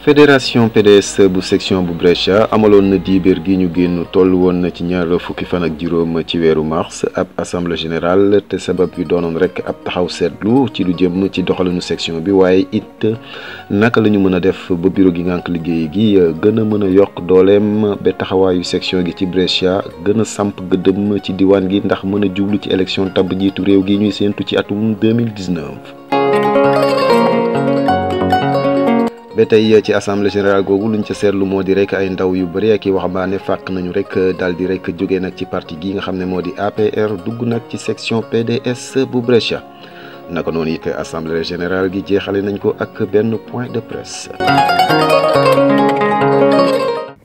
fédération PDS bu section bu Brescia amaloon na diibéer gi ñu génn toll woon na ci ñaar fukki fan ak juróom ci weeru mars ab assemblée générale te sabab bi doonoon rek ab taxaw seetlu ci lu jëm ci doxalinu section bi waaye it naka la ñu mën a def ba bureau gi ngànk liggéey gi gën a mën a yokk dooleem ba taxawaayu section gi ci Brescia gën a samp gëddëm ci diwaan gi ndax mën a jublu ci élection tabb jiitu réew gi ñuy séentu ci atum 2019. ba tey ci assemblée générale googu luñ ca seetlu moo di rek ay ndaw yu bëri ak i waxambaane fàq nañu rek daal di rek jóge nag ci parti gi nga xam ne moo di APR dugg nag ci section PDS bu Brescia naka noonu it assemblée générale gi jeexale nañ ko ak benn point de presse.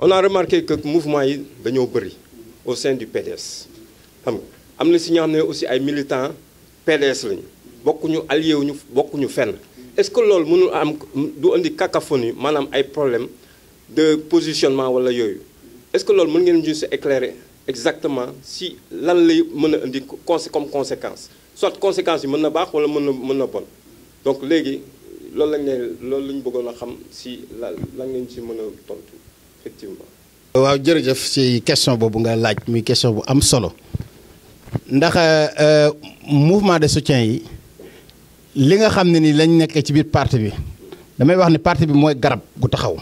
On a remarqué que mouvement yi dañoo bëri au sein du PDS xam nga am na si ñoo xam ne aussi ay militants PDS lañu bokkuñu allié wuñu bokkuñu fenn. Est-ce que loolu mënul am du indi cacophonie maanaam ay problème de positionnement wala yooyu est-ce que loolu mën ngeen juste éclairer exactement si lan lay mën a indi comme conséquence soit conséquences yi mën na baax wala mën na bon donc léegi loolu lañ bëggoon a xam si lan ngeen si mën a tontu effectivement. waaw jërëjëf ci question boobu nga laaj muy question bu am solo ndax mouvement de soutien yi. li nga xam ne ni lañ nekk ci biir parti bi damay wax ne parti bi mooy garab gu taxaw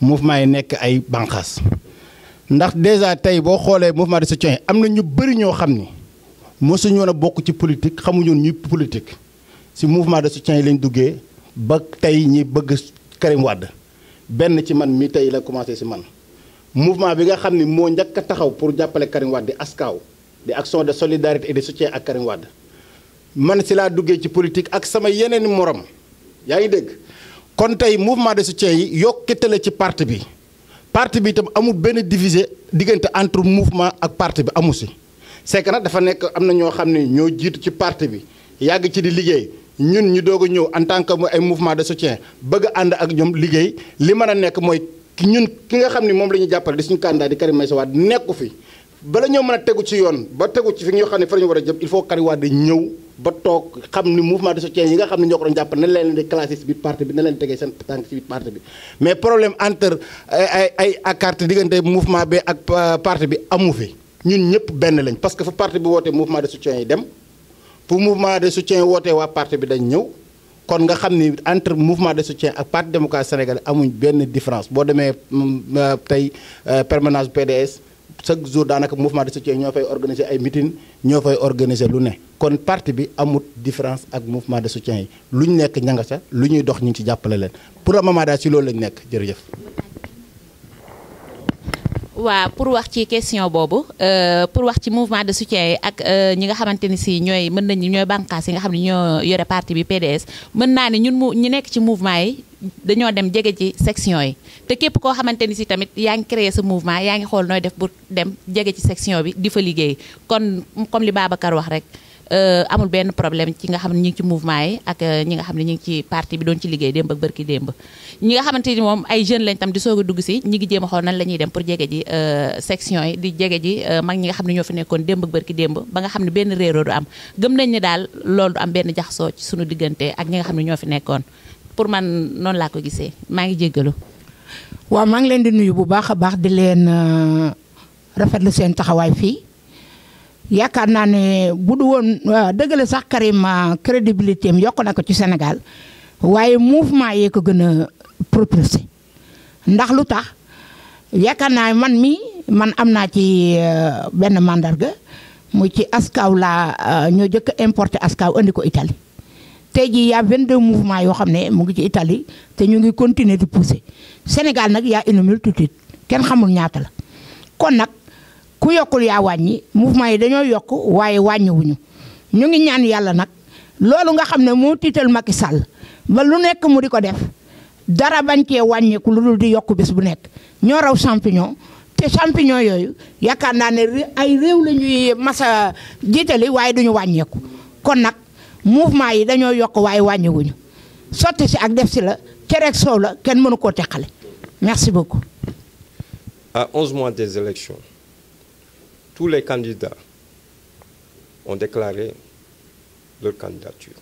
mouvement yi nekk ay bànqaas ndax déjà tey boo xoolee mouvement de soutien am na ñu bëri ñoo xam ni mosuñu woon a bokk ci politique xamuñu woon ñuy politique si mouvement de soutien yi lañ duggee ba tey ñi bëgg Karim Wade benn ci man mi tey la commencé si man mouvement bi nga xam ni moo njëkk a taxaw pour jàppale Karim Wade di ASCAW di action de solidarité et de soutien ak Karim Wade man si laa duggee ci politique ak sama yeneen morom yaa ngi dégg kon tey mouvement de soutien yi yokkute la ci parti bi itam amul benn divisé diggante entre mouvement ak parti bi amu si c'est que nag dafa nekk am na ñoo xam ne ñoo jiitu ci parti bi yàgg ci di liggéey ñun ñu doog a ñëw en tant que ay mouvement de soutien bëgg a ànd ak ñoom liggéey li mën a nekk mooy ñun ki nga xam ne moom la ñuy jàppale di suñu candidat di Karim Meïssa Wade nekku fi bala ñoo mën a tegu ci yoon ba tegu ci fi nga xam ne fa la ñu war a jëm il faut Karim Wade ñëw ba toog xam ni mouvement de soutien yi nga xam ne ñoo ko doon jàppale na leen di classé ci biir parti bi na leen tegee seen tànk ci biir parti bi mais problème entre ay carte diggante mouvement bi ak parti bi amu fi ñun ñëpp benn lañ parce que fu parti bi wootee mouvement de soutien yi dem fu mouvement de soutien wootee waa parti bi dañ ñëw kon nga xam ni entre mouvement de soutien ak parti démocratique sénégalais amuñ benn différence boo demee tey permanence PDS chaque jour daanaka mouvement de soutien ñoo fay organiser ay meeting ñoo fay organiser lu ne kon parti bi amut différence ak mouvement de soutien yi lu ñu nekk ñanga sa lu ñuy dox ñu ngi ci jàppale leen pour le moment daal ci loolu lañ nekk jërëjëf. waaw pour wax ci question boobu pour wax ci mouvement de soutien yi ak ñi nga xamante ni si ñooy mën nañu ñooy bànqaas yi nga xam ne ñoo yore parti bi PDS mën naa ne ñun ñi nekk ci mouvement yi dañoo dem jege ci section yi te képp koo xamante ni si tamit yaa ngi créer sa mouvement yaa ngi xool nooy def bu dem jege ci section bi di fa liggéey kon comme li Babacar wax rek amul benn problème ci nga xam ne ñi ngi ci mouvement yi ak ñi nga xam ne ñi ngi ci parti bi doon ci liggéey démb ak bërki démb ñi nga xamante ni moom ay jeunes lañ tam di soog a dugg si ñi ngi jéem a xool nan la ñuy dem pour jege ji section yi di jege ji mag ñi nga xam ne ñoo fi nekkoon démb ak bërki démb ba nga xam ne benn réeroo du am gëm nañ ni daal loolu du am benn jaxasoo ci suñu diggante ak ñi nga xam ne ñoo fi nekkoon pour man noonu laa ko gisee maa ngi jéggalu. waaw maa ngi leen di nuyu bu baax a baax di leen rafetlu seen taxawaay fii yaakaar naa ne bu du woon dëgg la sax Karim crédibilité am yokk na ko ci Sénégal waaye mouvement yee ko gën a propulsé ndax lu tax yaakaar naa man am naa ci benn mandarga muy ci ASCAW laa ñoo jëkk importé ASCAW andi ko Italie tey jii y a 22 mouvements yoo xam ne mu ngi ci Italie te ñu ngi continuer di pousser Sénégal nag y a une multitude kenn xamul ñaata la kon nag ku yokkul yaa wàññi mouvement yi dañoo yokk waaye wàññiwuñu ñu ngi ñaan yàlla nag loolu nga xam ne moo tiital Macky Sall ba lu nekk mu di ko def dara bañ cee wàññeeku lu dul di yokk bés bu nekk ñoo raw champignon te champignon yooyu yaakaar naa ne ay réew la ñuy masa jiitali waaye duñu wàññeeku kon nag mouvement yi dañoo yokk waaye wàññiwuñu sotti si ak def si la cereeg soow la kenn mënu koo teqale merci beaucoup. À 11 mois des élections, tous les candidats ont déclaré leur candidature.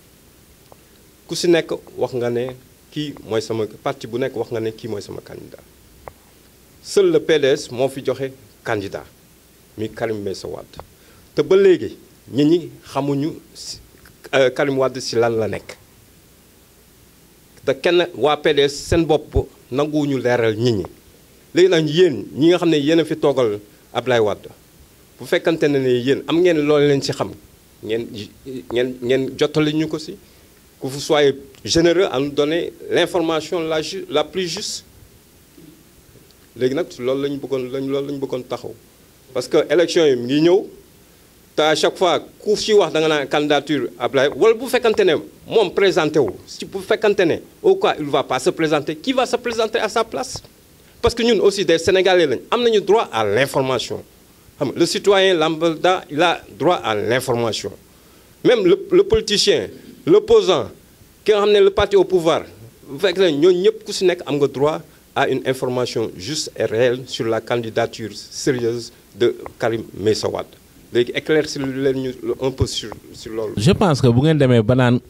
Ku si nekk wax nga ne kii mooy sama parti bu nekk wax nga ne kii mooy sama candidat seul le PDS moo fi joxe candidat mi Karim Meïssa Wade te ba léegi nit ñi xamuñu Karim Wade si lan la nekk te kenn waa PDS seen bopp nanguwuñu leeral nit ñi léegi nag yéen ñi nga xam ne yéen a fi toogal Ablaye Wade bu fekkante ne ne yéen am ngeen loolu leen ci xam ngeen jottali ñu ko si que vous soyez généreux à nous donner l'information la plus juste léegi nag loolu la ñu bëggoon taxaw parce que élection yi ngi ñëw te à chaque fois ku si wax da nga naan candidature Ablaye wala bu fekkante ne moom présenté wu si bu fekkante ne au cas il va pas se présenter qui va se présenter à sa place parce que ñun aussi des Sénégalais lañ am nañu droit à l'information xam nga le citoyen lambda il a droit à l'information même le politicien l'opposant ki nga xam ne le parti au pouvoir bu fekkee ne ñooñu ñëpp ku si nekk am nga droit à une information juste et réelle sur la candidature sérieuse de Karim Meïssa Wade léegi éclaircir leen ñu un peu sur loolu. je pense que bu ngeen demee ba naan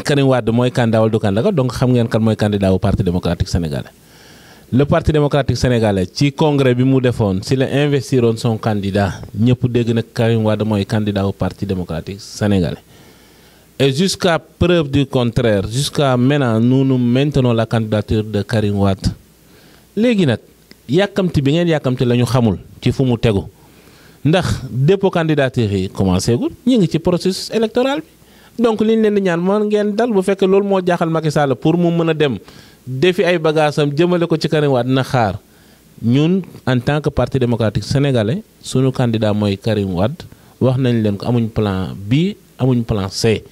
Karim Wade mooy candidat wala du candidat donc xam ngeen kan mooy candidat au parti démocratique sénégalais. le parti démocratique sénégalais ci congrès bi mu defoon si la investiroon son candidat ñëpp dégg na Karim Wade mooy candidat au parti démocratique sénégalais. et jusqu'à preuve du contraire jusqu'à maintenant nous maintenons la candidature de Karim Wade. léegi nag yàkkamti bi ngeen yàkkamti la ñu xamul ci fu mu tegu ndax dépôt candidature yi commencé gul ñu ngi ci processus électoral bi donc li ñu leen di ñaan mën ngeen dal bu fekkee loolu moo jaaxal Macky Sall pour mu mën a dem defi ay bagaasam jëmale ko ci Karim Wade na xaar ñun en tant que parti démocratique sénégalais sunu candidat mooy Karim Wade wax nañ leen ko amuñ plan B amuñ plan C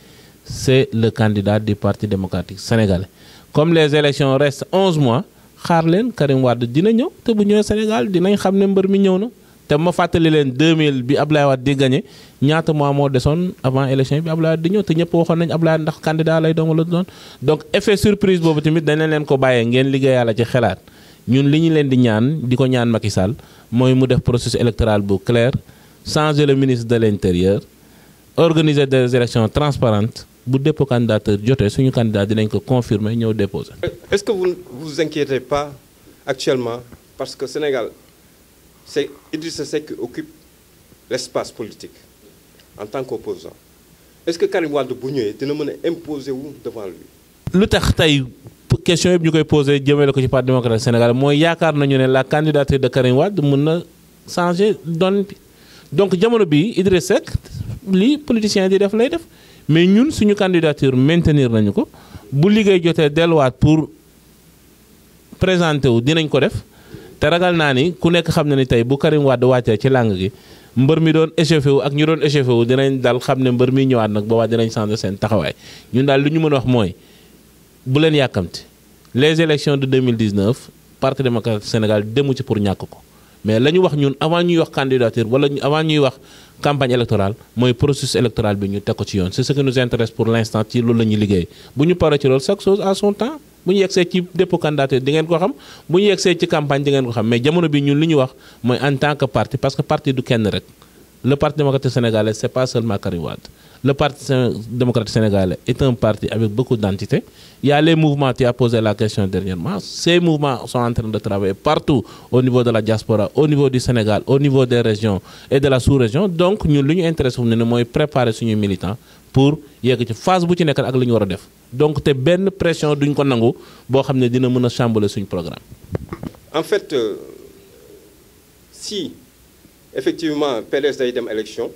c'est le candidat du parti démocratique sénégalais comme les élections restent 11 mois xaar leen Karim Wade dina ñëw te bu ñëwee Sénégal dinañ xam ne mbër mi ñëw na te ma fàttali leen 2000 bi Ablaye Wade di gagné ñaata mois moo desoon avant élection bi Ablaye Wade di ñëw te ñëpp waxoon nañ Ablaye ndax candidat lay doon wala doon donc effet surprise boobu tamit dañ leen ko bàyyee ngeen liggéey yàlla ci xelaat ñun li ñu leen di ñaan di ko ñaan Macky Sall mooy mu def processus électoral bu clair changer le ministre de l'intérieur organiser des élections transparentes bu dépôt candidature jotee suñu candidat dinañ ko confirmer ñëw déposer. Est-ce que vous ne vous inquiétez pas actuellement parce que Sénégal c'est Idrissa Seck qui occupe l'espace politique en tant qu'opposant est-ce que Karim Wade bu ñëwee dina mën a imposer wu devant lui. lu tax tey question yëpp ñu koy posé jëmale ko ci parti démocratique sénégalais mooy yaakaar nañu ne la candidature de Karim Wade mën na changer donne bi donc jamono bi Idrissa Seck lii politicien di def lay def mais ñun suñu candidature maintenir nañu ko bu liggéey jotee delluwaat pour présenter wu dinañ ko def te ragal naa ni ku nekk xam na ni tey bu Karim Wade wàccee ci langue gi mbër mi doon échauffé wu ak ñu doon échauffé wu dinañ dal xam ne mbër mi ñëwaat nag boobaa dinañ changer seen taxawaay ñun daal lu ñu mën a wax mooy bu leen yàkkamti les élections de 2019 parti démocratique Sénégal demu ci pour ñàkk ko mais la ñu wax ñun avant ñuy wax candidature wala avant ñuy wax campagne électorale mooy processus électoral bi ñu teg ko ci yoon c'est ce qui nous intéresse pour l'instant ci loolu la ñuy liggéey bu ñu paree ci loolu chaque chose à son temps bu ñu yegsee ci dépôt candidature di ngeen ko xam bu ñu yegsee ci campagne di ngeen ko xam mais jamono bi ñun li ñu wax mooy en tant que parti parce que parti du kenn rek le parti démocratique sénégalais c'est pas seulement Karim Wade le parti démocratique sénégalais est un parti avec beaucoup d'entités. Il y a les mouvements, tu as posé la question dernièrement. Ces mouvements sont en train de travailler partout au niveau de la diaspora, au niveau du Sénégal, au niveau des régions et de la sous-région. Donc, nous, ce qui nous intéresse, c'est préparer nos militants pour yegg ci phase bu ci nekk ak li ñu war a def. Donc, te benn pression duñ ko nangu boo xam ne dina mën a chambouler suñu programme. En fait, si effectivement PDS day dem élection,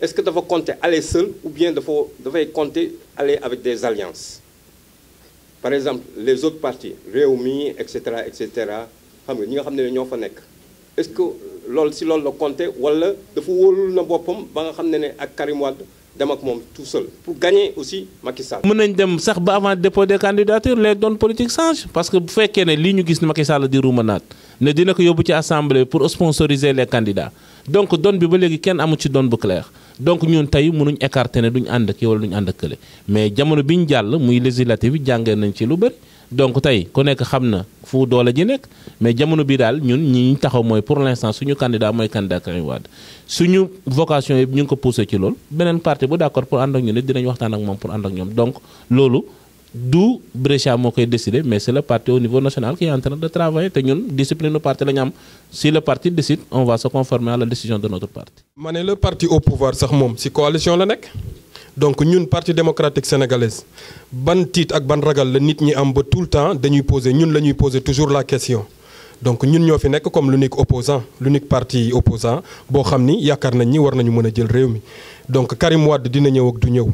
est-ce que dafa compter aller seul ou bien dafay compter aller avec des alliances par exemple les autres partis Rewmi et cetera xam nga ñi nga xam ne ñoo fa nekk est-ce que loolu si loolu la compter wala dafa wóolul na boppam ba nga xam ne ak Karim Wade dem ak moom tout seul pour gagner aussi Macky Sall. mën nañ dem sax ba avant dépôt des candidatures les donnes politiques changent parce que bu fekkee ne lii ñu gis ne Macky Sall di ruumanaat ne dina ko yóbbu ci assemblée pour sponsoriser les candidats donc donne bi ba léegi kenn amu ci donne bu clair. donc ñun tey mënuñ écarter ne duñ ànd ak kii wala duñ ànd ak kële mais jamono bi ñu jàll muy législative yi jàngee nañ ci lu bëri donc tey ku nekk xam na fu doole ji nekk mais jamono bi daal ñun ñi ñu taxaw mooy pour l'instant suñu candidat mooy candidat Karim Wade suñu vocation yi ñu ngi ko poussé ci loolu beneen parti bu d'accord pour ànd ak ñu nit dinañ waxtaan ak moom pour ànd ak ñoom donc loolu du Brescia moo koy décider mais c'est le parti au niveau national qui est en train de travailler te ñun discipline du parti la ñu am si le parti décide on va se conformer à la décision de notre parti. ma ne le parti au pouvoir sax moom si coalition la nekk donc ñun parti démocratique sénégalais ban tiit ak ban ragal la nit ñi am ba tout le temps dañuy poser ñun la ñuy poser toujours la question donc ñun ñoo fi nekk comme l'unique opposant l'unique parti opposant boo xam ni yaakaar nañ ni war nañu mën a jël réew mi donc Karim Wade dina ñëw ak du ñëw.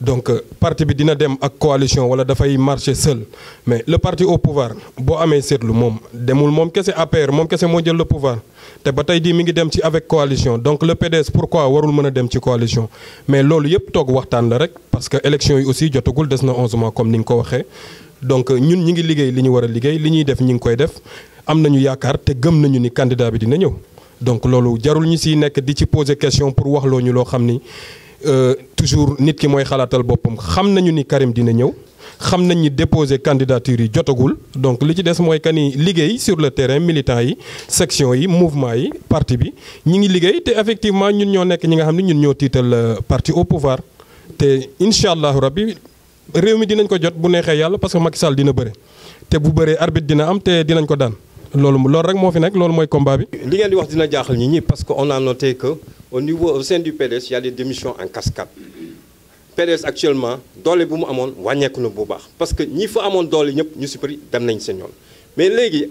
donc parti bi dina dem ak coalition wala dafay marcher seul mais le parti au pouvoir boo amee seetlu moom demul moom kese APR moom kese moo jël le pouvoir te ba tey jii mi ngi dem ci avec coalition donc le PDS pourquoi warul mën a dem ci coalition mais loolu yëpp toog waxtaan la rek parce que élection yi aussi jotagul des na 11 mois comme ni nga ko waxee donc ñun ñi ngi liggéey li ñu war a liggéey li ñuy def ñi ngi koy def am nañu yaakaar te gëm nañu ni candidat bi dina ñëw donc loolu jarul ñu siy nekk di ci poser question pour wax loo ñu loo xam ni toujours nit ki mooy xalaatal boppam xam nañu ni Karim dina ñëw xam nañ ni déposer candidature yi jotagul donc li ci des mooy que ni liggéey sur le terrain militant yi section yi mouvement yi parti bi ñi ngi liggéey te effectivement ñun ñoo nekk ñi nga xam ne ñun ñoo tiital parti au pouvoir te incha allahu rabbi réew mi dinañ ko jot bu neexee yàlla parce que Macky Sall dina bëre te bu bëree arbitre dina am te dinañ ko daan loolu rek moo fi nekk loolu mooy combat bi. li ngeen di wax dina jaaxal nit ñi parce que on a noté que au sein du PDS il y a des démissions en cascade PDS actuellement doole bu mu amoon wàññeeku na bu baax parce que ñi fa amoon doole ñëpp ñu si bëri dem nañ seen yoon mais léegi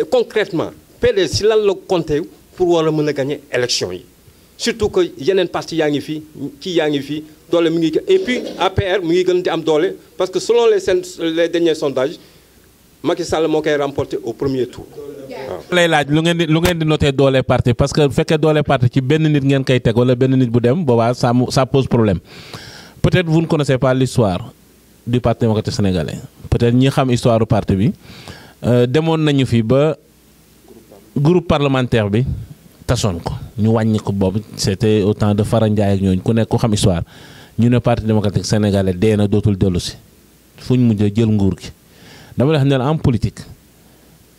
concrètement PDS si lan la compté pour war a mën a gagner élection yi surtout que yeneen parti yaa ngi fi kii yaa ngi fi doole mu ngi et puis APR mu ngi gën di am doole parce que selon les derniers sondages Macky Sall moo koy remporté au premier tour. lay laaj lu ngeen di noter doole parti parce que bu fekkee doole parti ci benn nit ngeen koy teg wala benn nit bu dem boobaa ça pose problème peut-être vous ne connaissez pas l'histoire du parti démocratique sénégalais peut-être ñi xam histoire du parti bi demoon nañu fi ba groupe parlementaire bi tasoon ko ñu wàññi ko boobu c'était au temps de Fara Ndiaye ak ñooñu ku nekk ku xam histoire ñu ne parti démocratique sénégalais dee na dootul dellu si fu ñu mujjee jël nguur gi. dama la xam ne en politique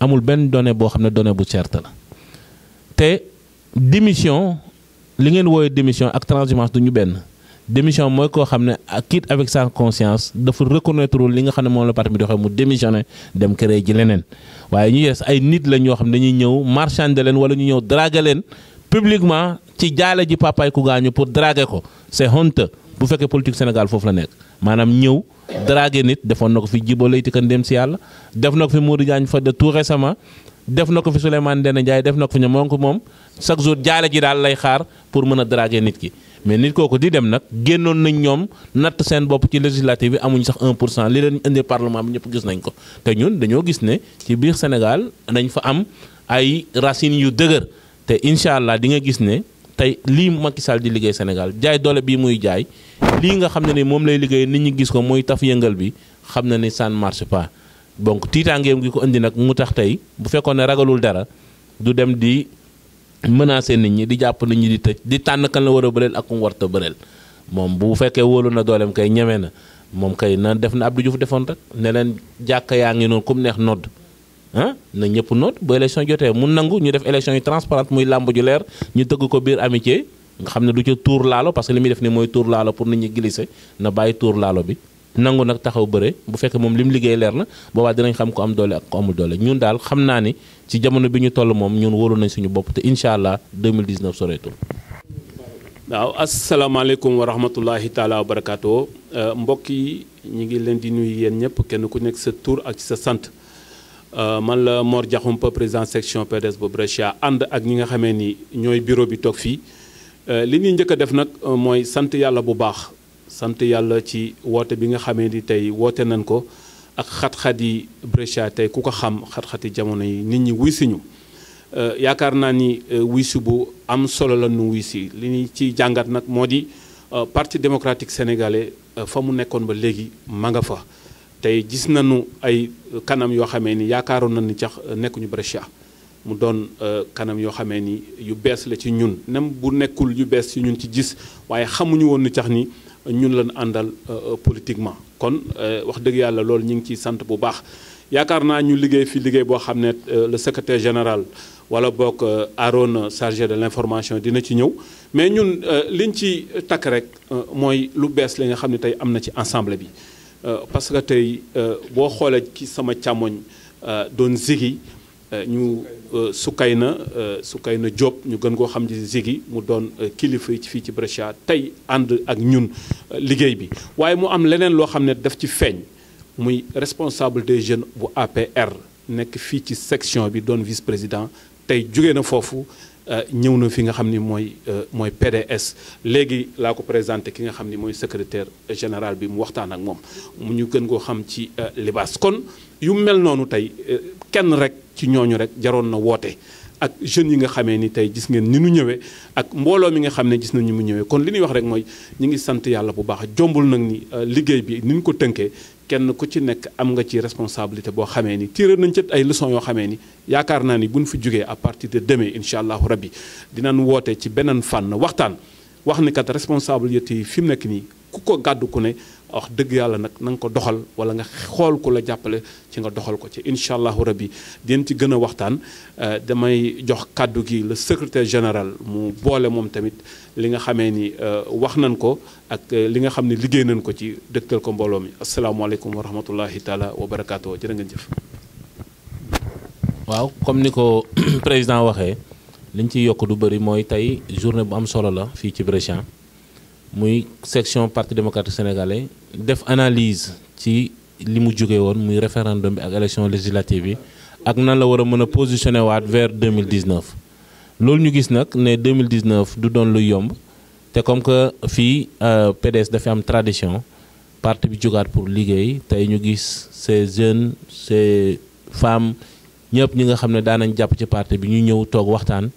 amul benn donnée boo xam ne donnée bu certe la te démission li ngeen wooyee démission ak transhumance du ñu benn démission mooy koo xam ne quitte avec sa conscience dafa reconnaître li nga xam ne moom la parti bi doxee mu démissionné dem créer ji leneen waaye ñu yes ay nit la ñoo xam ne dañuy ñëw marchander leen wala ñu ñëw draguer leen publiquement ci jaale ji papaay ku gaañu pour draguer ko c'est honteux bu fekkee politique Sénégal foofu la nekk maanaam ñëw draguer nit defoon na ko fi Djibo Leyti Kane dem si yàlla def na ko fi Modou Diagne Fada tout récemment def na ko fi Souleymane Ndéné Ndiaye def na ko fi ñoom moom chaque jour jaale ji daal lay xaar pour mën a draguer nit ki mais nit kooku di dem nag génnoon nañ ñoom natt seen bopp ci législative bi amuñ sax 1% li leen indi parlement bi ñëpp gis nañ ko te ñun dañoo gis ne ci biir Sénégal dañ fa am ay racines yu dëgër te incha allah di nga gis ne tey lii Macky Sall di liggéey Sénégal jaay doole bii muy jaay lii nga xam ne ni moom lay liggéey nit ñi gis ko muy taf yëngal bi xam na ni ça ne marche pas donc tiitaangeem gi ko indi nag mu tax tey bu fekkoon ne ragalul dara du dem di menacer nit ñi di jàpp nit ñi di tëj di tànn kan la war a bëreel ak ku mu warta bëreel moom bu fekkee wóolu na dooleem kay ñeme na moom kay na def na Abdou Diouf defoon rek ne leen jàkka yaa ngi noonu comme neex nodd ah na ñëpp nodd bu élection jotee mu nangu ñu def élection yi transparente muy làmb ju leer ñu tëgg ko biir amitié nga xam ne du ca tuur laalo parce que li muy def ni mooy tuur laalo pour nit ñi glisser na bàyyi tuur laalo bi nangu nag taxaw bëre bu fekkee moom li mu liggéey leer na boobaa dinañ xam ko am doole ak ko amul doole ñun daal xam naa ni ci jamono bi ñu toll moom ñun wóolu nañ suñu bopp te incha allah 2019 soreetul. waaw asalaamaaleykum wa rahmatullahi taala wa barakaatu mbokk yi ñu ngi leen di nuyu yéen ñëpp kenn ku nekk sa tur ak sa sant man la Mor Diakhoumpa président section PDS bu Brescia ànd ak ñi nga xamee ni ñooy bureau bi toog fii li ñuy njëkk a def nag mooy sant yàlla bu baax sant yàlla ci woote bi nga xamee ni tey woote nañ ko ak xat-xat yi Brescia tey ku ko xam xat-xati jamono yi nit ñi wuy siñu yaakaar naa ni wuy si bu am solo la nu wuy si li ñu ciy jàngat nag moo di parti démocratique sénégalais fa mu nekkoon ba léegi ma nga fa tey gis nañu ay kanam yoo xamee ni yaakaaroon nañu ni cax nekkuñu Brescia mu doon kanam yoo xamee ni yu bees la ci ñun même bu nekkul yu bees ci ñun ci gis waaye xamuñu woon ni cax ni ñun lañ àndal politiquement kon wax dëgg yàlla loolu ñu ngi ciy sant bu baax yaakaar naa ñu liggéey fi liggéey boo xam ne le secrétaire général wala boog Aaron chargé de l'information dina ci ñëw mais ñun liñ ci takk rek mooy lu bees li nga xam ne tey am na ci ensemble bi parce que tey boo xoolee ci sama càmmoñ doon Ziggy ñu Soukayna Diop ñu gën koo xam ci Ziggy mu doon kilifa fii ci Brescia tey ànd ak ñun liggéey bi waaye mu am leneen loo xam ne daf ci feeñ muy responsable des jeunes bu APR nekk fii ci section bi doon vice président tey jóge na foofu ñëw na fi nga xam ni mooy PDS léegi laa ko présenté ki nga xam ni mooy secrétaire général bi mu waxtaan ak moom mu ñu gën koo xam ci libaas kon yu mel noonu tey kenn rek ci ñooñu rek jaroon na woote ak jeunes yi nga xamee ni tey gis ngeen ni nu ñëwee ak mbooloo mi nga xam ne gis nañu mu ñëwee kon li ñuy wax rek mooy ñu ngi sant yàlla bu baax jombul nag ni liggéey bi ni ñu ko tënkee kenn ku ci nekk am nga ci responsabilité boo xamee ni tiré nañ ci ay leçons yoo xamee ni yaakaar naa ni bu ñu fi jógee à partir de demain incha allahu rabbi dinañ woote ci beneen fànn waxtaan wax ni kat responsabilité yi fi mu nekk nii ku ko gàddu ku ne wax dëgg yàlla nag na nga ko doxal wala nga xool ku la jàppale ci nga doxal ko ci incha allahu rabbi dinañ ci gën a waxtaan damay jox kàddu gi le secrétaire général mu boole moom tamit li nga xamee ni wax nañ ko ak li nga xam ne liggéey nañ ko ci dëgtal ko mbooloo mi asalaamaaleykum wa rahmatullahi taala wa barakaatu jërë ngeen jëf. waaw comme ni ko président waxee liñ ciy yokk du bëri mooy tey journée bu am solo la fii ci Brescia muy section parti démocratique sénégalais def analyse ci li mu jóge woon muy référendum bi ak élection législative yi ak nan la war a mën a positionné waat vers 2019 loolu ñu gis nag ne 2019 du doon luy yomb te comme que fii PDS dafa am tradition parti bi jógaat pour liggéey tey ñu gis ces jeunes ces femmes ñëpp ñi nga xam ne daanañ jàpp ci parti bi ñu ñëw toog waxtaan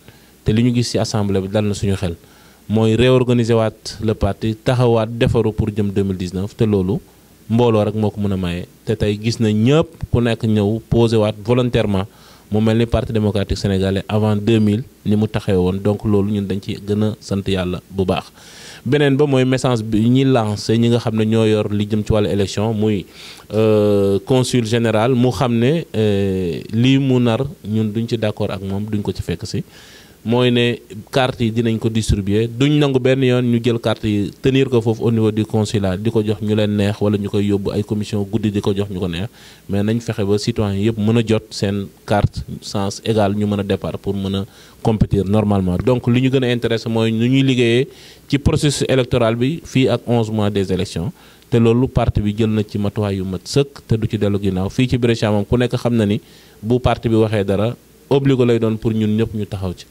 te li ñu gis ci assemblée bi dal na suñu xel mooy réorganiser waat le parti taxawaat defaru pour jëm 2019 te loolu mbooloo rek moo ko mën a maye te tey gis na ñëpp ku nekk ñëw posé waat volontairement mu mel ni parti démocratique sénégalais avant 2000 ni mu taxawee woon donc loolu ñun dañ ci gën a sant yàlla bu baax. beneen ba mooy message bi ñi lancé ñi nga xam ne ñoo yor li jëm ci wàllu élection muy consul général mu xam ne lii mu nar ñun duñ ci d'accord ak moom duñ ko ci fekk si. mooy ne carte yi dinañ ko distribuer duñ nangu benn yoon ñu jël carte yi tenir ko foofu au niveau du consulat di ko jox ñu leen neex wala ñu koy yóbbu ay commission guddi di ko jox ñu ko neex mais nañ fexe ba citoyen yëpp mën a jot seen carte sens égal ñu mën a départ pour mën a compétir normalement donc li ñu gën a intéressé mooy nu ñuy liggéeyee ci processus électoral bi fii ak 11 mois des élections te loolu parti bi jël na ci matuwaay yu mat sëkk te du ci dellu ginnaaw fii ci Brescia moom ku nekk xam na ni bu parti bi waxee dara obligé lay doon pour ñun ñëpp ñu taxaw ci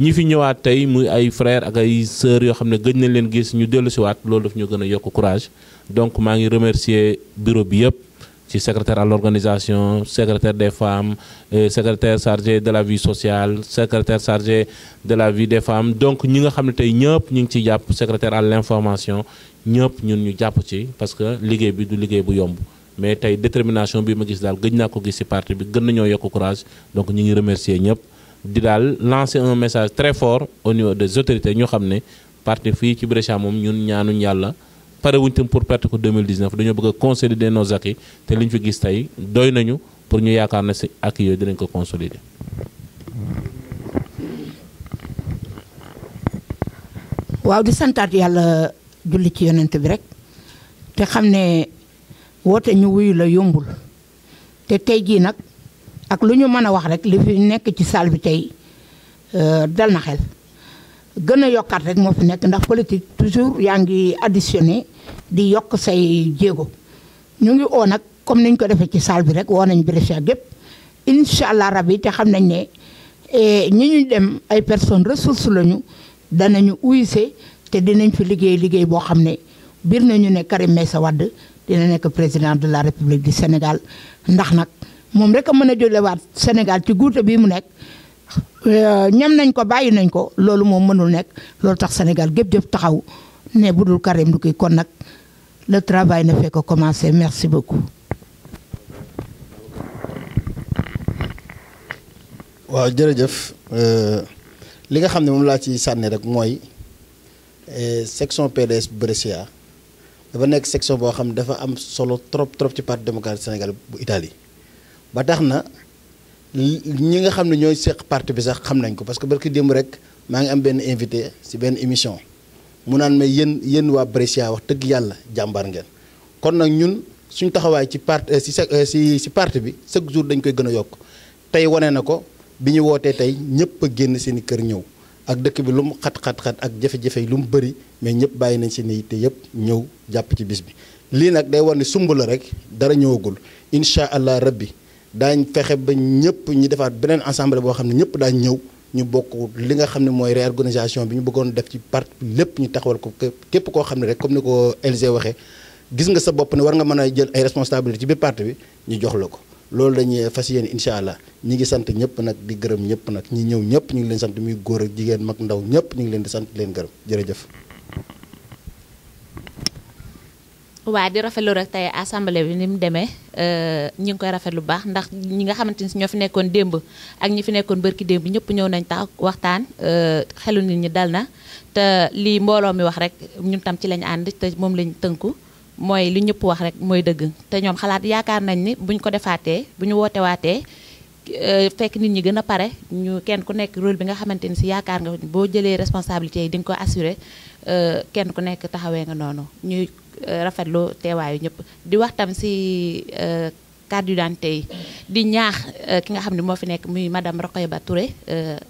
ñi fi ñëwaat tey muy ay frères ak ay sœurs yoo xam ne gëj nañ leen gis ñu dellu si waat loolu daf ñu gën a yokk courage donc maa ngi remercier bureau bi yëpp ci secrétaire à l'organisation secrétaire des femmes secrétaire chargé de la vie sociale secrétaire chargé de la vie des femmes donc ñi nga xam ne tey ñëpp ñu ngi ciy jàpp secrétaire à l'information ñëpp ñun ñu jàpp ci parce que liggéey bi du liggéey bu yomb mais tey détermination bi ma gis daal gëj naa ko gis ci parti bi gën nañoo yokk courage donc ñu ngi remercier ñëpp di daal lancer un message très fort au niveau des autorités ñoo xam ne parti fii ci Brescia moom ñun ñaanuñ yàlla pare wuñ tam pour perte ko 2019 dañoo bëgg a consolider nos acquis te li ñu fi gis tey doy nañu pour ñu yaakaar na si acquis yooyu dinañ ko consolider. waaw di santaat yàlla julli ci yonent bi rek te xam ne woote ñu wuyu la yombul te tey jii nag ak lu ñu mën a wax rek li fi nekk ci salle bi tey dal na xel gën a yokkaat rek moo fi nekk ndax politique toujours yaa ngi additionné di yokk say jéego ñu ngi oo nag comme niñ ko defee ci salle bi rek woo nañ Brescia gépp incha allah rabbi te xam nañ ne ñi ñu dem ay personnes ressources lañu danañu uyse te dinañ fi liggéey boo xam ne biir nañu ne Karim Meïssa Wade dina nekk président de la République du Sénégal ndax nag moom rek a mën a jëlewaat Sénégal ci guute bii mu nekk ñam nañ ko bàyyi nañ ko loolu moom mënul nekk loolu tax Sénégal gépp jëf taxaw ne bu dul Karim du kii kon nag le travail ne fait que commencer merci beaucoup. waaw jërëjëf li nga xam ne moom laa ci sànni rek mooy section PDS Brescia dafa nekk section boo xam ne dafa am solo trop ci parti démocratique Sénégal bu Italie ba tax na ñi nga xam ne ñooy seq parti bi sax xam nañ ko parce que barki démb rek maa ngi am benn invité ci benn émission mu naan ma yéen waa Brescia wax dëgg yàlla jàmbaar ngeen kon nag ñun suñu taxawaay ci parti bi chaque jour dañ koy gën a yokk tey wane na ko bi ñu wootee tey ñëpp a génn seen i kër ñëw ak dëkk bi lu mu xat-xat-xat ak jafe-jafe yi lu mu bëri mais ñëpp bàyyi nañ seen i te yëpp ñëw jàpp ci bis bi. lii nag day war ni sumb la rek dara ñëwagul incha allah rabbi daañ fexe ba ñëpp ñi defaat beneen assemblée boo xam ne ñëpp daañ ñëw ñu bokk li nga xam ne mooy réorganisation bi ñu bëggoon def ci parti lépp ñu taxawal ko képp koo xam ne rek comme ni ko LG waxee gis nga sa bopp ne war nga mën a jël ay responsabilité ci biir parti bi ñu jox la ko loolu dañuy fas yéene incha allah ñi ngi sant ñëpp nag di gërëm ñëpp nag ñi ñëw ñëpp ñu ngi leen sant muy góor ak jigéen mag ndaw ñëpp ñu ngi leen di sant leen gërëm jërëjëf. waa di rafetlu rek tey assemblée bi ni mu demee ñi ngi koy rafetlu bu baax ndax ñi nga xamante ni ñoo fi nekkoon démb ak ñi fi nekkoon bërki démb ñëpp ñëw nañ tax waxtaan xelu nit ñi dal na te lii mbooloo mi wax rek ñun tam ci lañ ànd te moom lañ tënku mooy li ñëpp wax rek mooy dëgg te ñoom xalaat yaakaar nañ ni buñ ko defaatee bu ñu woote waatee fekk nit ñi gën a pare ñu kenn ku nekk rôle bi nga xamante ni si yaakaar nga boo jëlee responsabilité yi di nga ko assurer kenn ku nekk taxawee nga noonu ñuy rafetlu teewaayu ñëpp di wax tam si carte d'identité yi di ñaax ki nga xam ne moo fi nekk muy madame Rokhaya Ba Touré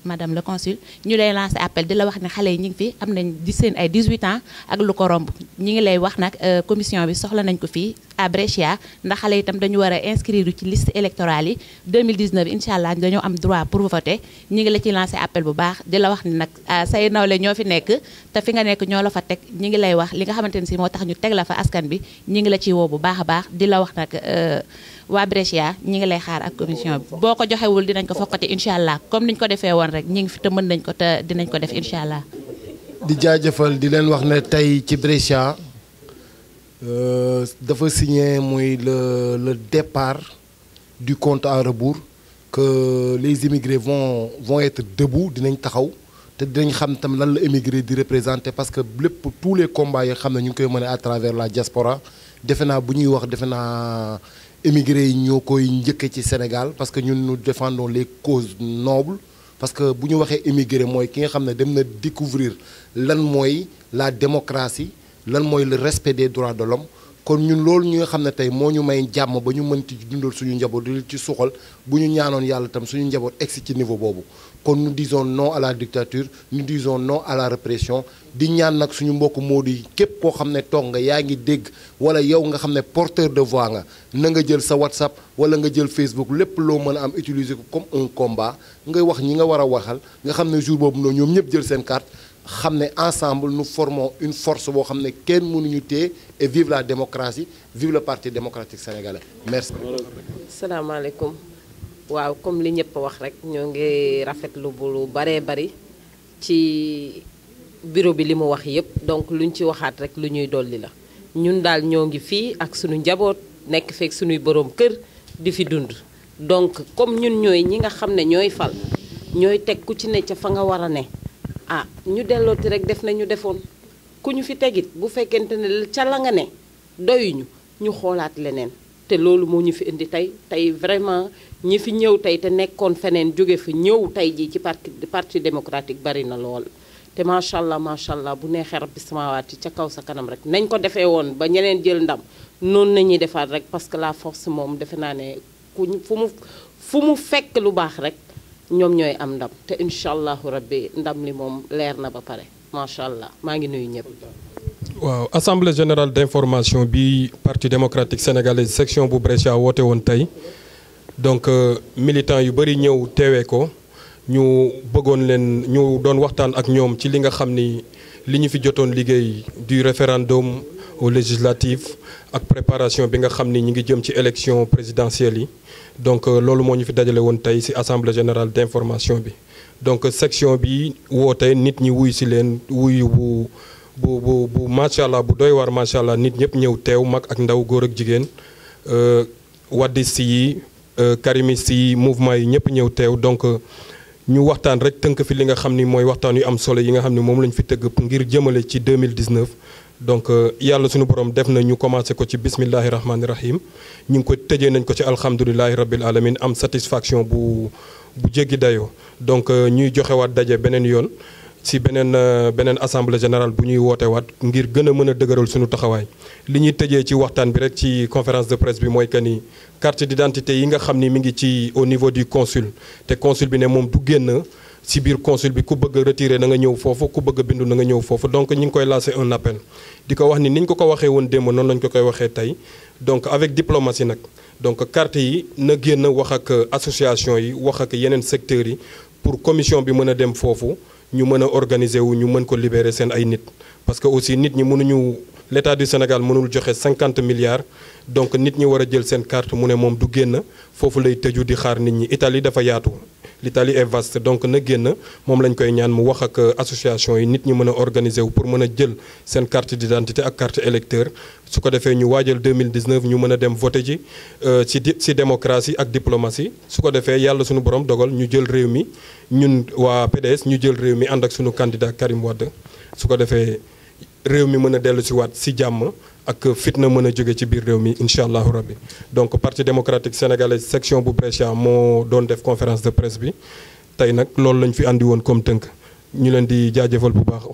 madame le consul ñu lay lancé appel di la wax ne xale yi ñu ngi fi am nañ di seen ay 18 ans ak lu ko romb ñi ngi lay wax nag commission bi soxla nañ ko fii à Brescia ndax xale itam dañu war a inscrire ci liste électorale yi 2019 incha allah dañoo am droit pour voter ñi ngi la ci lancé appel bu baax di la wax ni nag say nawle ñoo fi nekk te fi nga nekk ñoo la fa teg ñi ngi lay wax li nga xamante ne si moo tax ñu teg la fa askan bi ñi ngi la ciy woo bu baax a baax di la wax nag waa Brescia ñi ngi lay xaar ak commission bi boo ko joxewul dinañ ko fokkati incha allah comme niñ ko defee woon rek ñi ngi fi te mën nañ ko te dinañ ko def incha allah. di jaajëfal di leen wax ne tey ci Brescia dafa signé muy le départ du compte à rebours que les immigrés vont être debout dinañ taxaw te dinañ xam tam lan la immigré di représenter parce que lépp tous les combats yi xam ne ñu ngi koy mën à travers la diaspora defe naa bu ñuy wax defe naa émigrés yi ñoo koy njëkke ci Sénégal parce que ñun nous défendons les causes nobles parce que bu ñu waxee immigré mooy ki nga xam ne dem na découvrir lan mooy la démocratie lan mooy le respect des droits de l'homme kon ñun loolu ñu nga xam ne tey moo ñu may jàmm ba ñu mën ci dundal suñu njaboot di ci suxal bu ñu ñaanoon yàlla tam suñu njaboot egsi ci niveau boobu kon nous disons non à la dictature nous disons non à la répression di ñaan nag suñu mbokk Modou yi képp koo xam ne toog nga yaa ngi dégg wala yow nga xam ne porteur de voix nga na nga jël sa WhatsApp wala nga jël Facebook lépp loo mën a am utiliser ko comme un combat ngay wax ñi nga war a waxal nga xam ne jour boobu noonu ñoom ñëpp jël seen carte xam ne ensemble nous formons une force boo xam ne kenn mënuñu téye et vive la démocratie vive le parti démocratique sénégalais merci. salaamaaleykum waaw comme li ñëpp wax rek ñoo ngi rafetlu bu lu baree bari ci bureau bi li mu wax yëpp donc luñ ci waxaat rek lu ñuy dolli la ñun daal ñoo ngi fii ak suñu njaboot nekk feek suñuy boroom kër di fi dund donc comme ñun ñooy ñi nga xam ne ñooy fal ñooy teg ku ci ne ca fa nga war a ne ah ñu dellooti rek def na ñu defoon ku ñu fi tegit bu fekkente ne ca la nga ne doyuñu ñu xoolaat leneen te loolu moo ñu fi indi tey vraiment ñi fi ñëw tey te nekkoon feneen jóge fi ñëw tey jii ci parti démocratique bari na lool te macha allah bu neexee rabbi samawaati ca kaw sa kanam rek nañ ko defee woon ba ñeneen jël ndam noonu nañuy defaat rek parce que la force moom defe naa ne fu mu fekk lu baax rek ñoom ñooy am ndam te incha allahu rabbi ndam li moom leer na ba pare macha allah maa ngi nuyu ñëpp. waaw assemblée générale d'information bi parti démocratique sénégalais section bu Brescia woote woon tey donc militants yu bëri ñëw teewee ko ñu bëggoon leen ñu doon waxtaan ak ñoom ci li nga xam ni li ñu fi jotoon liggéey du référendum aux législatives ak préparation bi nga xam ni ñu ngi jëm ci élection présidentielle yi donc loolu moo ñu fi dajale woon tey ci assemblée générale d'information bi donc section bi woote nit ñi wuy ci leen wuyu bu macha allah bu doy waar macha allah nit ñëpp ñëw teew mag ak ndaw góor ak jigéen waddis yi karimis yi mouvement yi ñëpp ñëw teew donc ñu waxtaan rek tënk fi li nga xam ni mooy waxtaan yu am solo yi nga xam ni moom lañu fi tëgg ngir jëmale ci 2019 donc yàlla suñu borom def na ñu commencé ko ci bismillahi rahmaani rahim ñu ngi ko tëjee nañ ko ci alhamdulilahi rabbil alamin am satisfaction bu jéggi dayoo donc ñuy joxewaat daje beneen yoon si beneen assemblée générale bu ñuy woote waat ngir gën a mën a dëgëral suñu taxawaay li ñuy tëjee ci waxtaan bi rek ci conférence de presse bi mooy que ni carte d'identité yi nga xam ni mi ngi ci au niveau du consul te consul bi ne moom du génn si biir consul bi ku bëgg a retirer na nga ñëw foofu ku bëgg a bindu na nga ñëw foofu donc ñu ngi koy lancer un appel di ko wax ni niñ ko waxee woon démb noonu lañ ko koy waxee tey donc avec diplomatie nag donc carte yi na génn wax ak association yi wax ak yeneen secteurs yi pour commission bi mën a dem foofu ñu mën a organiser wu ñu mën ko libérer seen ay nit parce que aussi nit ñi mënuñu l'État du Sénégal mënul joxe 50 milliards donc nit ñi war a jël seen carte mu ne moom du génn foofu lay tëju di xaar nit ñi Italie dafa yaatu l'Italie est vaste donc na génn moom lañ koy ñaan mu wax ak association yi nit ñi mën a organiser wu pour mën a jël seen carte d'identité ak carte électeur su ko defee ñu waajal 2019 ñu mën a dem voter ji ci démocratie ak diplomatie su ko defee yàlla suñu borom dogal ñu jël réew mi ñun waa PDS ñu jël réew mi ànd ak suñu candidat Karim Wade su ko defee réew mi mën a dellu si waat si jàmm ak fitna mën a jóge ci biir réew mi incha allahu rabbi donc parti démocratique sénégalais section bu Brescia moo doon def conférence de presse bi tey nag loolu lañ fi andi woon comme tënk ñu leen di jaajëfal bu baax.